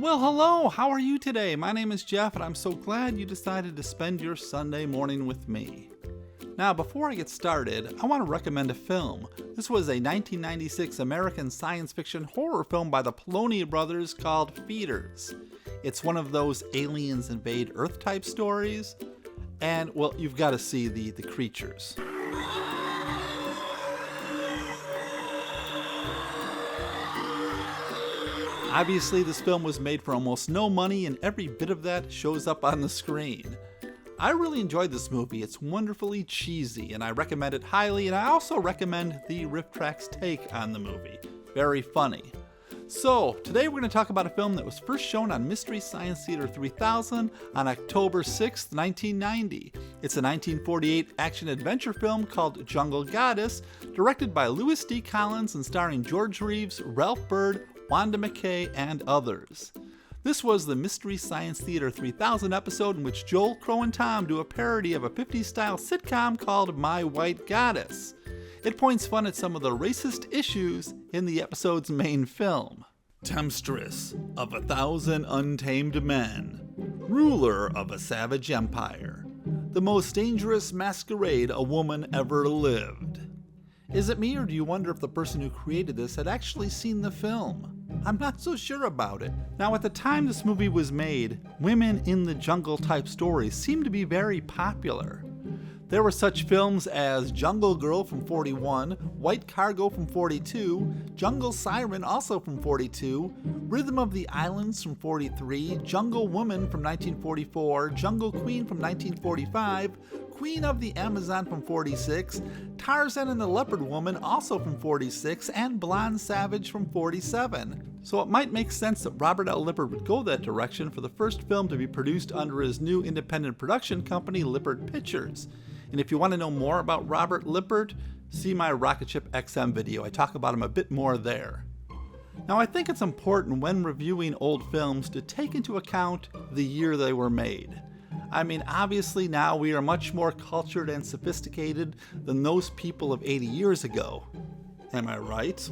Well, hello, how are you today? My name is Jeff, and I'm so glad you decided to spend your Sunday morning with me. Now, before I get started, I want to recommend a film. This was a 1996 American science fiction horror film by the Poloni brothers called Feeders. It's one of those aliens invade Earth type stories, and, well, you've got to see the creatures. Obviously, this film was made for almost no money, and every bit of that shows up on the screen. I really enjoyed this movie. It's wonderfully cheesy, and I recommend it highly, and I also recommend the Riff Tracks take on the movie. Very funny. So, today we're going to talk about a film that was first shown on Mystery Science Theater 3000 on October 6, 1990. It's a 1948 action-adventure film called Jungle Goddess, directed by Louis D. Collins and starring George Reeves, Ralph Byrd, Wanda McKay, and others. This was the Mystery Science Theater 3000 episode in which Joel, Crow, and Tom do a parody of a 50s-style sitcom called My White Goddess. It points fun at some of the racist issues in the episode's main film. Temptress of 1,000 untamed men, ruler of a savage empire, the most dangerous masquerade a woman ever lived. Is it me, or do you wonder if the person who created this had actually seen the film? I'm not so sure about it. Now, at the time this movie was made, women in the jungle type stories seemed to be very popular. There were such films as Jungle Girl from 41, White Cargo from 42, Jungle Siren also from 42, Rhythm of the Islands from 43, Jungle Woman from 1944, Jungle Queen from 1945, Queen of the Amazon from 46, Tarzan and the Leopard Woman also from 46, and Blonde Savage from 47. So it might make sense that Robert L. Lippert would go that direction for the first film to be produced under his new independent production company, Lippert Pictures. And if you want to know more about Robert Lippert, see my Rocket Ship XM video. I talk about him a bit more there. Now, I think it's important when reviewing old films to take into account the year they were made. I mean, obviously now we are much more cultured and sophisticated than those people of 80 years ago. Am I right?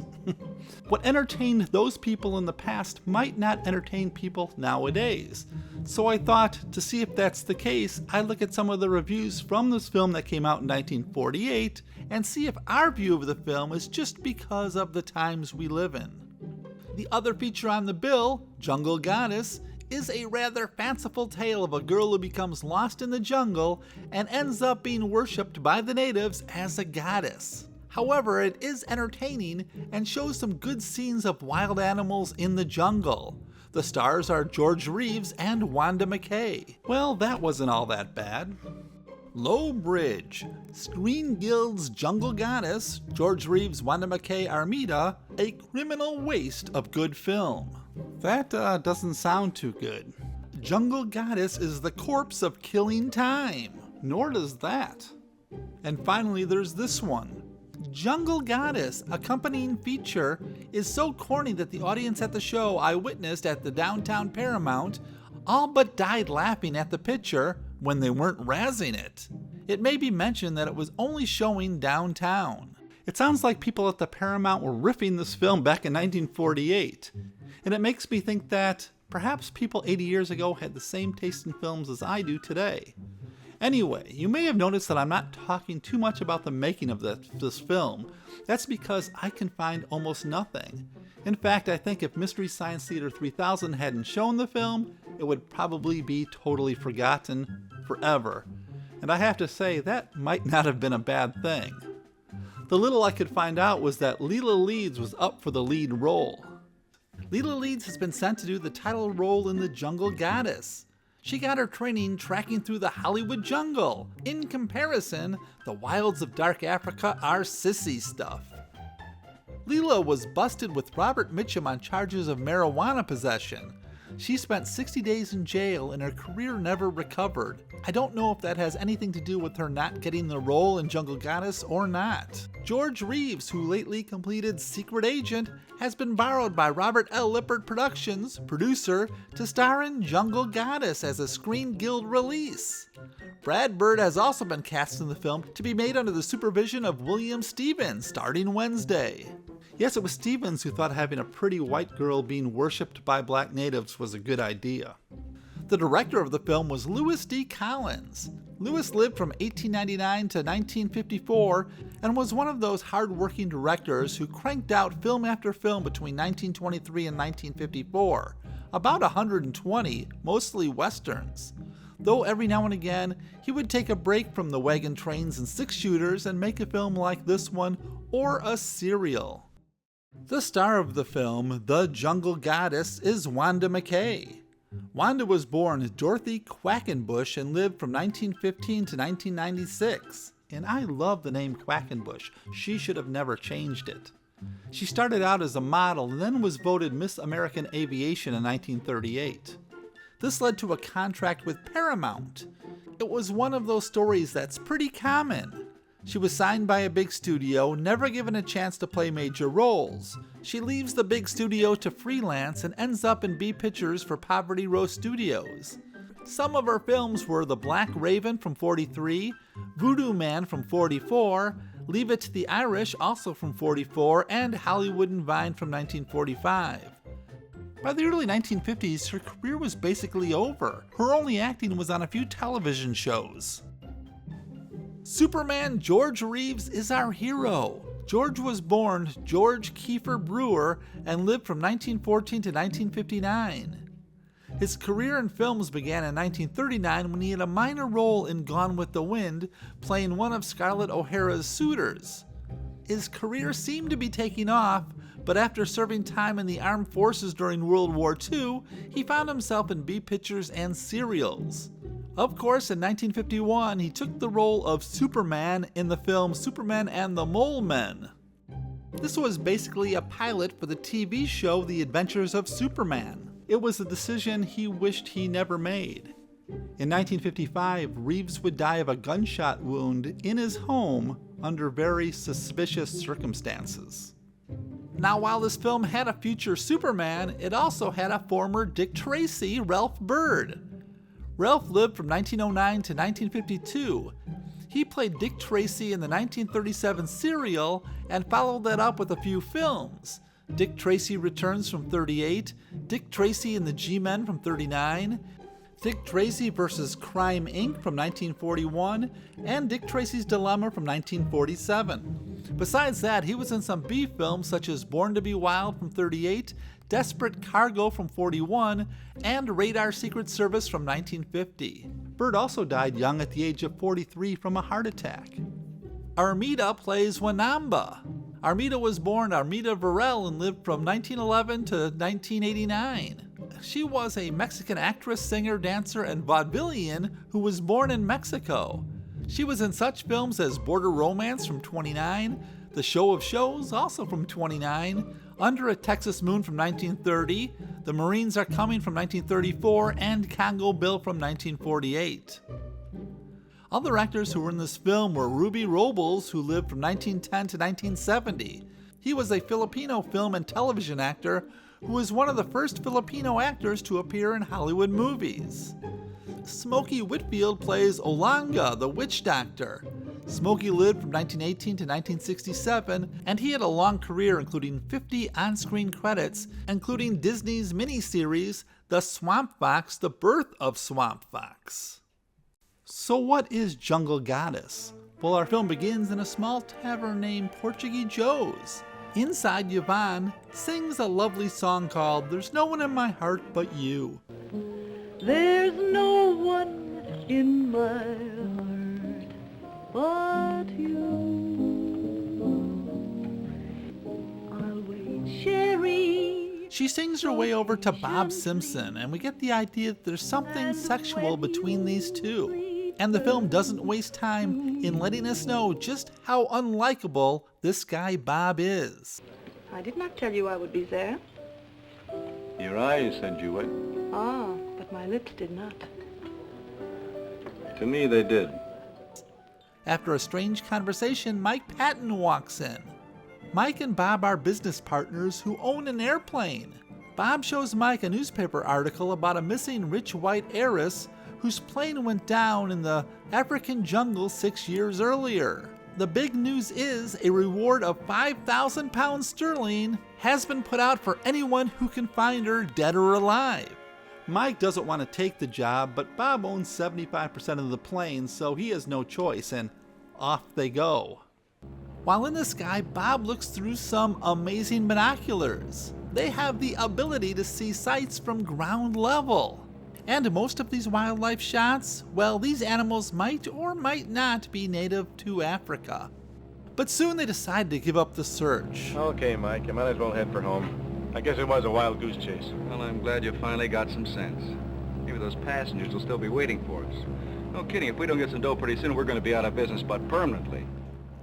What entertained those people in the past might not entertain people nowadays. So I thought, to see if that's the case, I'd look at some of the reviews from this film that came out in 1948 and see if our view of the film is just because of the times we live in. The other feature on the bill, Jungle Goddess, is a rather fanciful tale of a girl who becomes lost in the jungle and ends up being worshipped by the natives as a goddess. However, it is entertaining and shows some good scenes of wild animals in the jungle. The stars are George Reeves and Wanda McKay. Well, that wasn't all that bad. Low Bridge, Screen Guild's Jungle Goddess, George Reeves, Wanda McKay, Armida, a criminal waste of good film. That doesn't sound too good. Jungle Goddess is the corpse of killing time. Nor does that. And finally, there's this one. Jungle Goddess, accompanying feature, is so corny that the audience at the show I witnessed at the downtown Paramount all but died laughing at the picture when they weren't razzing it. It may be mentioned that it was only showing downtown. It sounds like people at the Paramount were riffing this film back in 1948. And it makes me think that perhaps people 80 years ago had the same taste in films as I do today. Anyway, you may have noticed that I'm not talking too much about the making of this film. That's because I can find almost nothing. In fact, I think if Mystery Science Theater 3000 hadn't shown the film, it would probably be totally forgotten forever. And I have to say, that might not have been a bad thing. The little I could find out was that Leela Leeds was up for the lead role. Leela Leeds has been sent to do the title role in The Jungle Goddess. She got her training tracking through the Hollywood jungle. In comparison, the wilds of dark Africa are sissy stuff. Leela was busted with Robert Mitchum on charges of marijuana possession. She spent 60 days in jail and her career never recovered. I don't know if that has anything to do with her not getting the role in Jungle Goddess or not. George Reeves, who lately completed Secret Agent, has been borrowed by Robert L. Lippert Productions, producer, to star in Jungle Goddess as a Screen Guild release. Brad Byrd has also been cast in the film to be made under the supervision of William Stevens starting Wednesday. Yes, it was Stevens who thought having a pretty white girl being worshipped by black natives was a good idea. The director of the film was Louis D. Collins. Louis lived from 1899 to 1954 and was one of those hard-working directors who cranked out film after film between 1923 and 1954, about 120, mostly westerns. Though every now and again, he would take a break from the wagon trains and six-shooters and make a film like this one or a serial. The star of the film, The Jungle Goddess, is Wanda McKay. Wanda was born Dorothy Quackenbush and lived from 1915 to 1996. And I love the name Quackenbush. She should have never changed it. She started out as a model and then was voted Miss American Aviation in 1938. This led to a contract with Paramount. It was one of those stories that's pretty common. She was signed by a big studio, never given a chance to play major roles. She leaves the big studio to freelance and ends up in B pictures for Poverty Row Studios. Some of her films were The Black Raven from '43, Voodoo Man from '44, Leave It to the Irish also from '44, and Hollywood and Vine from 1945. By the early 1950s, her career was basically over. Her only acting was on a few television shows. Superman George Reeves is our hero. George was born George Kiefer Brewer and lived from 1914 to 1959. His career in films began in 1939 when he had a minor role in Gone with the Wind, playing one of Scarlett O'Hara's suitors. His career seemed to be taking off, but after serving time in the armed forces during World War II, he found himself in B pictures and serials. Of course, in 1951, he took the role of Superman in the film Superman and the Mole Men. This was basically a pilot for the TV show The Adventures of Superman. It was a decision he wished he never made. In 1955, Reeves would die of a gunshot wound in his home under very suspicious circumstances. Now, while this film had a future Superman, it also had a former Dick Tracy, Ralph Byrd. Ralph lived from 1909 to 1952. He played Dick Tracy in the 1937 serial and followed that up with a few films. Dick Tracy Returns from '38, Dick Tracy and the G-Men from '39, Dick Tracy vs. Crime Inc. from 1941, and Dick Tracy's Dilemma from 1947. Besides that, he was in some B films such as Born to be Wild from '38, Desperate Cargo from '41, and Radar Secret Service from 1950. Byrd also died young at the age of 43 from a heart attack. Armida plays Wanamba. Armida was born Armida Varel and lived from 1911 to 1989. She was a Mexican actress, singer, dancer, and vaudevillian who was born in Mexico. She was in such films as Border Romance from '29, The Show of Shows also from '29, Under a Texas Moon from 1930, The Marines Are Coming from 1934, and Congo Bill from 1948. Other actors who were in this film were Ruby Robles, who lived from 1910 to 1970. He was a Filipino film and television actor who was one of the first Filipino actors to appear in Hollywood movies. Smokey Whitfield plays Olanga, the witch doctor. Smokey lived from 1918 to 1967, and he had a long career including 50 on-screen credits, including Disney's miniseries, The Swamp Fox, The Birth of Swamp Fox. So what is Jungle Goddess? Well, our film begins in a small tavern named Portuguese Joe's. Inside, Yvonne sings a lovely song called There's No One in My Heart But You. There's no one in my heart but you. I'll wait, Sherry. She sings her way over to Bob Simpson, and we get the idea that there's something sexual between these two. And the film doesn't waste time in letting us know just how unlikable this guy Bob is. I did not tell you I would be there. Your eyes said you would. Ah, but my lips did not. To me, they did. After a strange conversation, Mike Patton walks in. Mike and Bob are business partners who own an airplane. Bob shows Mike a newspaper article about a missing rich white heiress whose plane went down in the African jungle 6 years earlier. the big news is a reward of 5,000 pounds sterling has been put out for anyone who can find her dead or alive. Mike doesn't want to take the job, but Bob owns 75% of the plane, so he has no choice, and off they go. While in the sky, Bob looks through some amazing binoculars. They have the ability to see sights from ground level. And most of these wildlife shots, well, these animals might or might not be native to Africa. But soon they decide to give up the search. Okay, Mike, you might as well head for home. I guess it was a wild goose chase. Well, I'm glad you finally got some sense. Maybe those passengers will still be waiting for us. No kidding, if we don't get some dough pretty soon, we're going to be out of business, but permanently.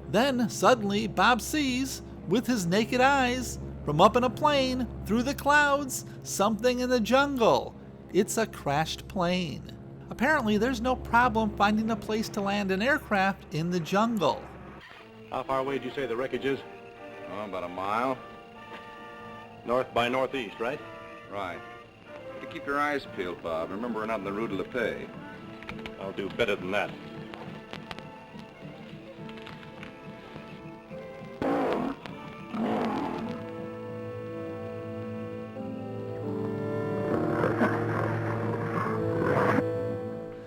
Then, suddenly, Bob sees, with his naked eyes, from up in a plane, through the clouds, something in the jungle. It's a crashed plane. Apparently, there's no problem finding a place to land an aircraft in the jungle. How far away did you say the wreckage is? Oh, about a mile. North by northeast, right? Right. But keep your eyes peeled, Bob. Remember, we're not in the Rue de la Paix. I'll do better than that.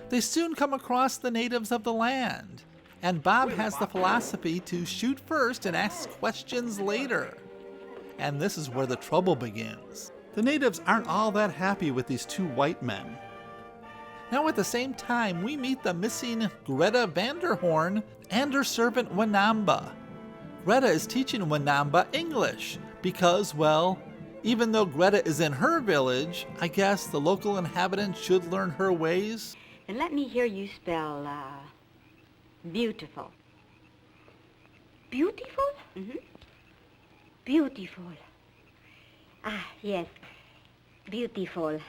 They soon come across the natives of the land, and Bob has the philosophy to shoot first and ask questions later. And this is where the trouble begins. The natives aren't all that happy with these two white men. Now at the same time, we meet the missing Greta Vanderhorn and her servant Wanamba. Greta is teaching Wanamba English because, well, even though Greta is in her village, I guess the local inhabitants should learn her ways. And let me hear you spell, beautiful. Beautiful? Mm-hmm. Beautiful. Ah, yes. Beautiful.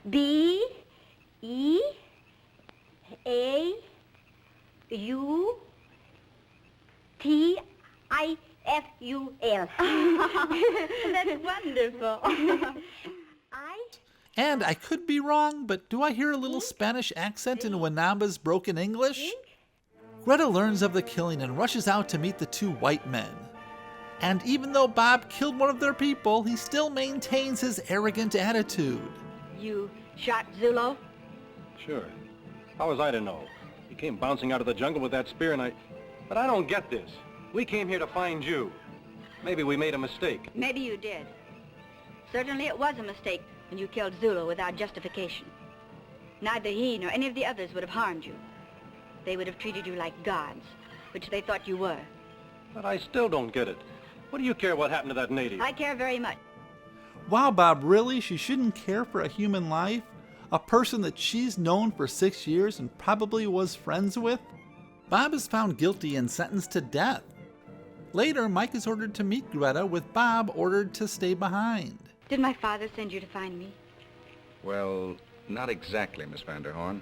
B-E-A-U-T-I-F-U-L. That's wonderful. And I could be wrong, but do I hear a little Spanish accent in Wanamba's broken English? Greta learns of the killing and rushes out to meet the two white men. And even though Bob killed one of their people, he still maintains his arrogant attitude. You shot Zulu? Sure. How was I to know? He came bouncing out of the jungle with that spear and But I don't get this. We came here to find you. Maybe we made a mistake. Maybe you did. Certainly it was a mistake when you killed Zulu without justification. Neither he nor any of the others would have harmed you. They would have treated you like gods, which they thought you were. But I still don't get it. What do you care what happened to that native? I care very much. Wow, Bob, really? She shouldn't care for a human life? A person that she's known for 6 years and probably was friends with? Bob is found guilty and sentenced to death. Later, Mike is ordered to meet Greta, with Bob ordered to stay behind. Did my father send you to find me? Well, not exactly, Miss Vanderhorn.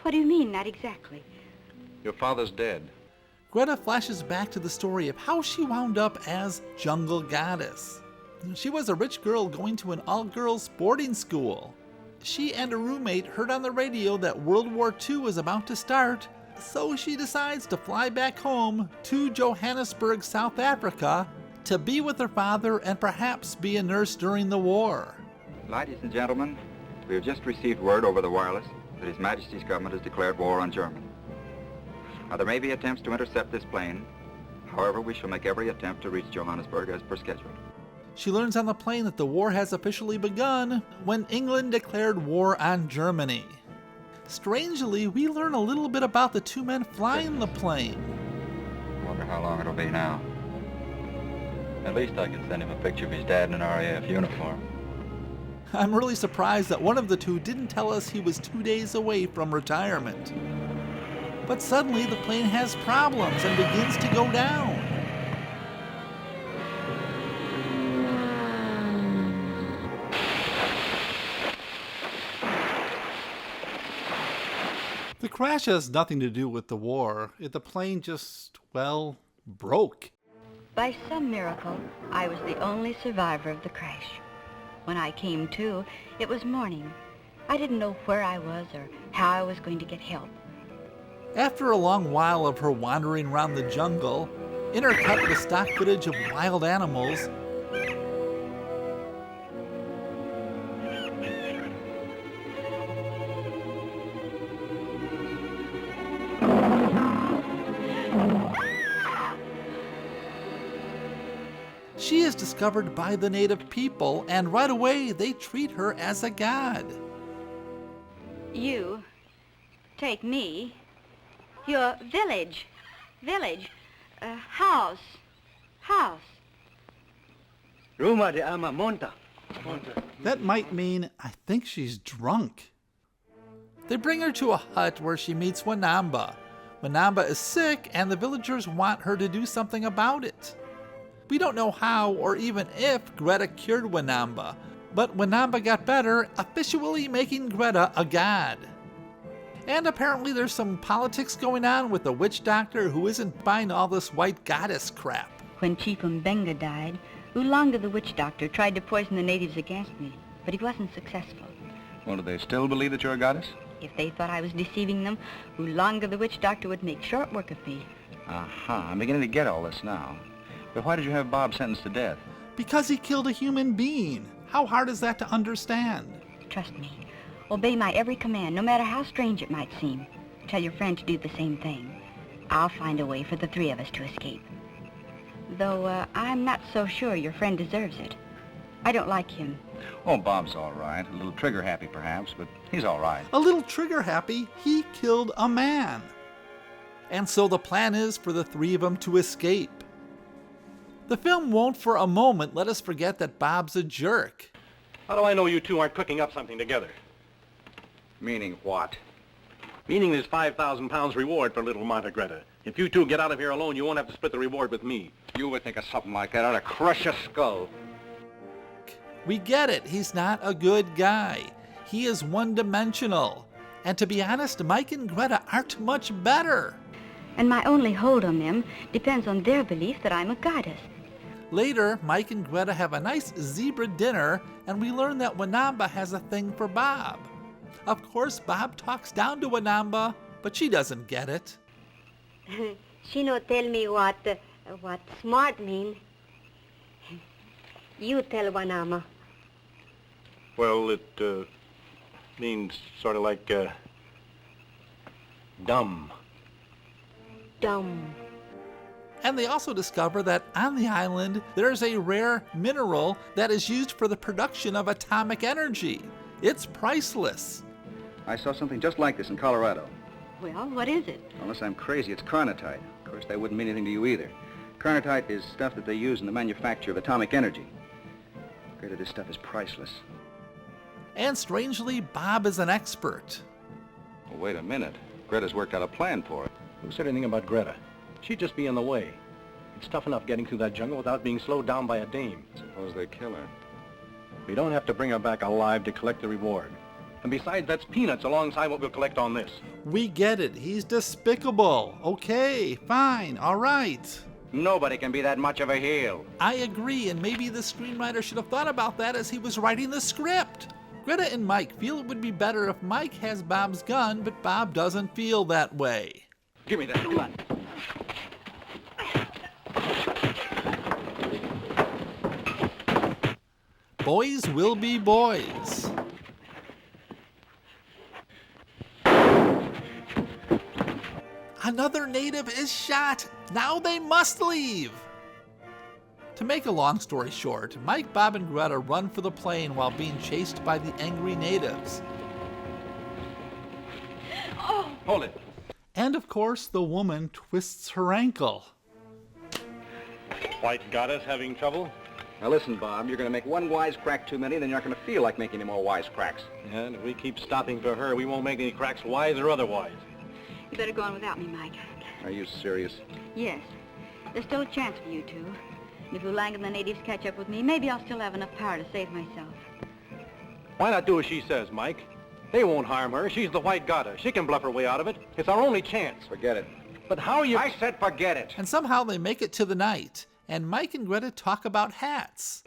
What do you mean, not exactly? Your father's dead. Greta flashes back to the story of how she wound up as Jungle Goddess. She was a rich girl going to an all-girls boarding school. She and a roommate heard on the radio that World War II was about to start, so she decides to fly back home to Johannesburg, South Africa, to be with her father and perhaps be a nurse during the war. Ladies and gentlemen, we have just received word over the wireless that His Majesty's government has declared war on Germany. Now, there may be attempts to intercept this plane. However, we shall make every attempt to reach Johannesburg as per schedule. She learns on the plane that the war has officially begun when England declared war on Germany. Strangely, we learn a little bit about the two men flying the plane. Wonder how long it'll be now. At least I could send him a picture of his dad in an RAF uniform. I'm really surprised that one of the two didn't tell us he was 2 days away from retirement. But suddenly the plane has problems and begins to go down. The crash has nothing to do with the war. The plane just, well, broke. By some miracle, I was the only survivor of the crash. When I came to, it was morning. I didn't know where I was or how I was going to get help. After a long while of her wandering around the jungle, intercut with stock footage of wild animals, she is discovered by the native people, and right away they treat her as a god. You take me, your village, house. Ruma de ama monta. That might mean, I think she's drunk. They bring her to a hut where she meets Wanamba. Wanamba is sick, and the villagers want her to do something about it. We don't know how or even if Greta cured Wanamba, but Wanamba got better, officially making Greta a god. And apparently there's some politics going on with the witch doctor who isn't buying all this white goddess crap. When Chief Mbenga died, Ulanga the witch doctor tried to poison the natives against me, but he wasn't successful. Well, do they still believe that you're a goddess? If they thought I was deceiving them, Ulanga the witch doctor would make short work of me. Aha, I'm beginning to get all this now. But why did you have Bob sentenced to death? Because he killed a human being. How hard is that to understand? Trust me. Obey my every command, no matter how strange it might seem. Tell your friend to do the same thing. I'll find a way for the three of us to escape. Though I'm not so sure your friend deserves it. I don't like him. Oh, Bob's all right. A little trigger-happy, perhaps, but he's all right. A little trigger-happy, he killed a man. And so the plan is for the three of them to escape. The film won't for a moment let us forget that Bob's a jerk. How do I know you two aren't cooking up something together? Meaning what? Meaning there's 5,000 pounds reward for little Monte Greta. If you two get out of here alone, you won't have to split the reward with me. You would think of something like that. I'd have crushed your skull. We get it. He's not a good guy. He is one-dimensional. And to be honest, Mike and Greta aren't much better. And my only hold on them depends on their belief that I'm a goddess. Later, Mike and Greta have a nice zebra dinner, and we learn that Wanamba has a thing for Bob. Of course, Bob talks down to Wanamba, but she doesn't get it. She no tell me what smart mean. You tell Wanama. Well, it means sort of like dumb. Dumb. And they also discover that on the island, there's a rare mineral that is used for the production of atomic energy. It's priceless. I saw something just like this in Colorado. Well, what is it? Unless I'm crazy, it's carnotite. Of course, that wouldn't mean anything to you either. Carnotite is stuff that they use in the manufacture of atomic energy. Greta, this stuff is priceless. And strangely, Bob is an expert. Well, wait a minute. Greta's worked out a plan for it. Who said anything about Greta? She'd just be in the way. It's tough enough getting through that jungle without being slowed down by a dame. Suppose they kill her. We don't have to bring her back alive to collect the reward. And besides, that's peanuts alongside what we'll collect on this. We get it. He's despicable. Okay, fine, all right. Nobody can be that much of a heel. I agree, and maybe the screenwriter should have thought about that as he was writing the script. Greta and Mike feel it would be better if Mike has Bob's gun, but Bob doesn't feel that way. Give me that gun. Boys will be boys. Another native is shot. Now they must leave. To make a long story short, Mike, Bob, and Greta run for the plane while being chased by the angry natives. Oh! Hold it. And of course, the woman twists her ankle. White goddess having trouble? Now listen, Bob, you're going to make one wisecrack too many, then you're not going to feel like making any more wisecracks. And if we keep stopping for her, we won't make any cracks wise or otherwise. You better go on without me, Mike. Are you serious? Yes. There's still a chance for you two. If Ulanga and the natives catch up with me, maybe I'll still have enough power to save myself. Why not do as she says, Mike? They won't harm her. She's the white goddess. She can bluff her way out of it. It's our only chance. Forget it. But how are you... I said forget it. And somehow they make it to the night, and Mike and Greta talk about hats.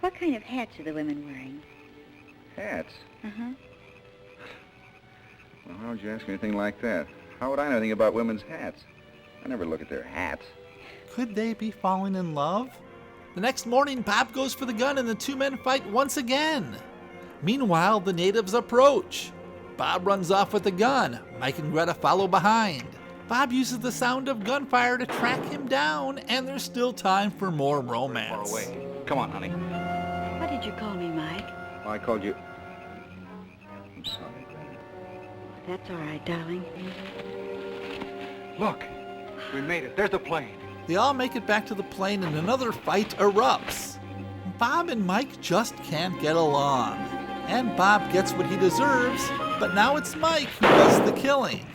What kind of hats are the women wearing? Hats? Uh-huh. Well, how would you ask anything like that? How would I know anything about women's hats? I never look at their hats. Could they be falling in love? The next morning, Bob goes for the gun and the two men fight once again. Meanwhile, the natives approach. Bob runs off with the gun. Mike and Greta follow behind. Bob uses the sound of gunfire to track him down, and there's still time for more romance. Far away. Come on, honey. What did you call me, Mike? Oh, I called you... I'm sorry, Greta. That's all right, darling. Look, we made it. There's the plane. They all make it back to the plane and another fight erupts. Bob and Mike just can't get along. And Bob gets what he deserves, but now it's Mike who does the killing.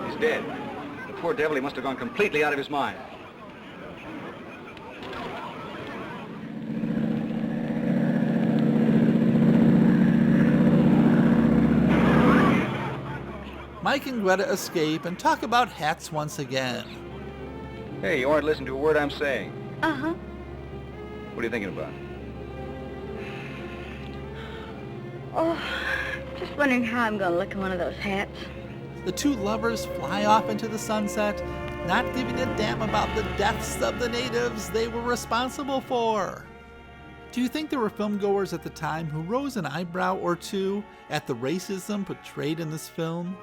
He's dead. The poor devil, he must have gone completely out of his mind. Mike and Greta escape and talk about hats once again. Hey, you aren't listening to a word I'm saying. Uh-huh. What are you thinking about? Oh, just wondering how I'm going to look in one of those hats. The two lovers fly off into the sunset, not giving a damn about the deaths of the natives they were responsible for. Do you think there were filmgoers at the time who rose an eyebrow or two at the racism portrayed in this film?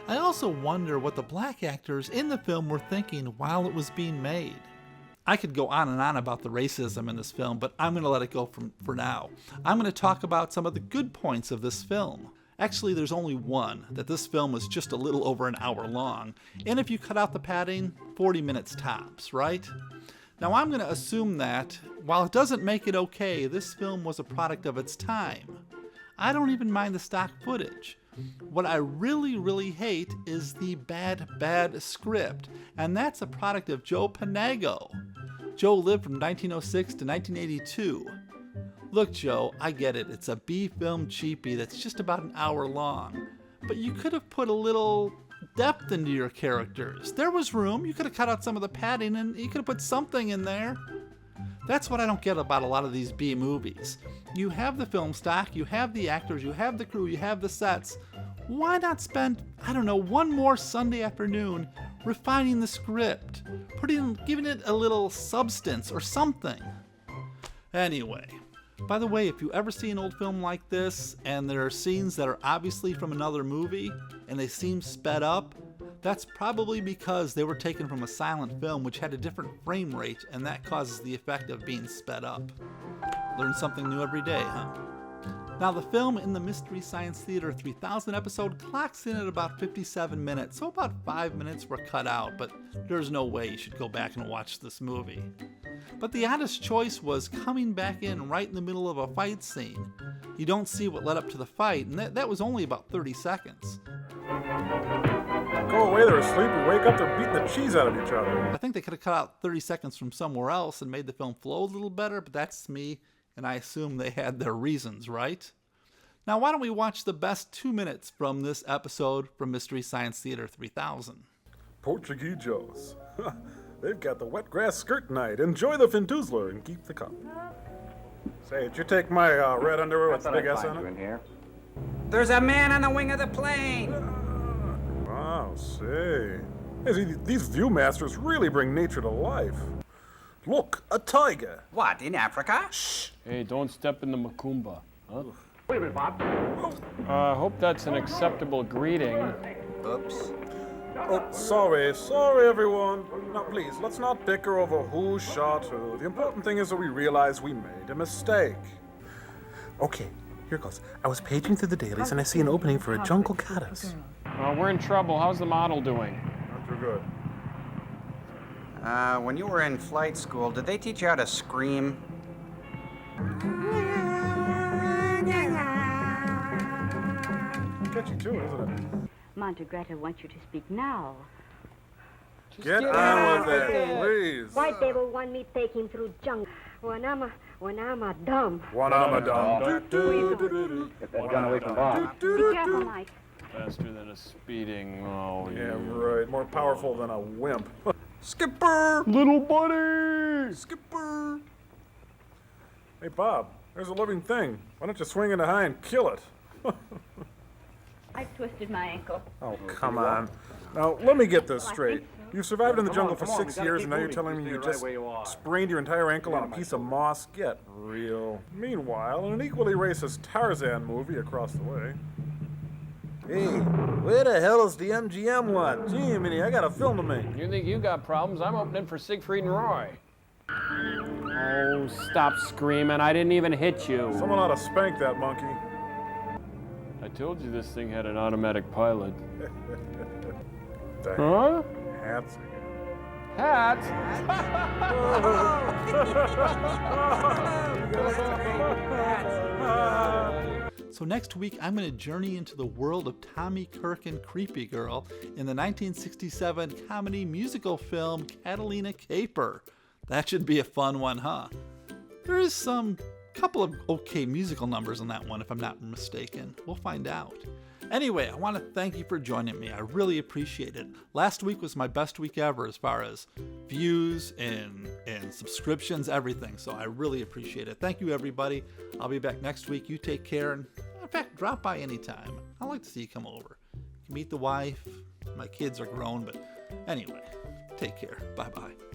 I also wonder what the black actors in the film were thinking while it was being made. I could go on and on about the racism in this film, but I'm going to let it go for now. I'm going to talk about some of the good points of this film. Actually, there's only one, that this film was just a little over an hour long, and if you cut out the padding, 40 minutes tops, right? Now I'm going to assume that, while it doesn't make it okay, this film was a product of its time. I don't even mind the stock footage. What I really hate is the bad script, and that's a product of Joe Panago. Joe lived from 1906 to 1982. Look, Joe, I get it. It's a B-film cheapie that's just about an hour long. But you could have put a little depth into your characters. There was room. You could have cut out some of the padding and you could have put something in there. That's what I don't get about a lot of these B movies. You have the film stock, you have the actors, you have the crew, you have the sets. Why not spend, I don't know, one more Sunday afternoon refining the script, giving it a little substance or something? Anyway, by the way, if you ever see an old film like this and there are scenes that are obviously from another movie and they seem sped up, that's probably because they were taken from a silent film which had a different frame rate, and that causes the effect of being sped up. Learn something new every day, huh? Now, the film in the Mystery Science Theater 3000 episode clocks in at about 57 minutes, so about 5 minutes were cut out, but there's no way you should go back and watch this movie. But the honest choice was coming back in right in the middle of a fight scene. You don't see what led up to the fight, and that was only about 30 seconds. Go away, they're asleep. We wake up, they're beating the cheese out of each other. I think they could have cut out 30 seconds from somewhere else and made the film flow a little better, but that's me, and I assume they had their reasons, right? Now, why don't we watch the best 2 minutes from this episode from Mystery Science Theater 3000? Portuguese Joes. They've got the wet grass skirt night. Enjoy the Fintoozler and keep the cup. Say, did you take my red underwear with the big S on it? There's a man on the wing of the plane. Wow, say. Hey, see, these Viewmasters really bring nature to life. Look, a tiger. What, in Africa? Shh. Hey, don't step in the macumba, huh? Wait a minute, Bob. I hope that's an acceptable greeting. Oops. Oh, sorry, everyone. Now, please, let's not bicker over who shot who. The important thing is that we realize we made a mistake. Okay, here goes. I was paging through the dailies and I see an opening for a jungle goddess. We're in trouble. How's the model doing? Not too good. When you were in flight school, did they teach you how to scream? Catchy too, isn't it? Monte Greta wants you to speak now. Get on with it, please. White people want me to take him through jungle when I'm a dumb. One I'm a dumb. Get that gun away from Bob. Be careful, Mike. Faster than a speeding. Oh, Yeah, right. More powerful than a wimp. Skipper! Little buddy! Skipper! Hey, Bob. There's a living thing. Why don't you swing into high and kill it? I twisted my ankle. Oh, come on. Now, let me get this straight. You've survived in the jungle for 6 years, and now you're telling me you just sprained your entire ankle on a piece of moss? Get real. Meanwhile, in an equally racist Tarzan movie across the way. Hey, where the hell is the MGM lot? Gee, Minnie, I got a film to make. You think you got problems? I'm opening for Siegfried and Roy. Oh, stop screaming. I didn't even hit you. Someone ought to spank that monkey. I told you this thing had an automatic pilot. Huh? Hats again. Hats? So next week, I'm going to journey into the world of Tommy Kirk and Creepy Girl in the 1967 comedy musical film Catalina Caper. That should be a fun one, huh? There is some couple of okay musical numbers in that one, if I'm not mistaken. We'll find out. Anyway, I want to thank you for joining me. I really appreciate it. Last week was my best week ever as far as views and subscriptions, everything. So I really appreciate it. Thank you, everybody. I'll be back next week. You take care. And in fact, drop by anytime. I'd like to see you come over. You can meet the wife. My kids are grown, but anyway, take care. Bye-bye.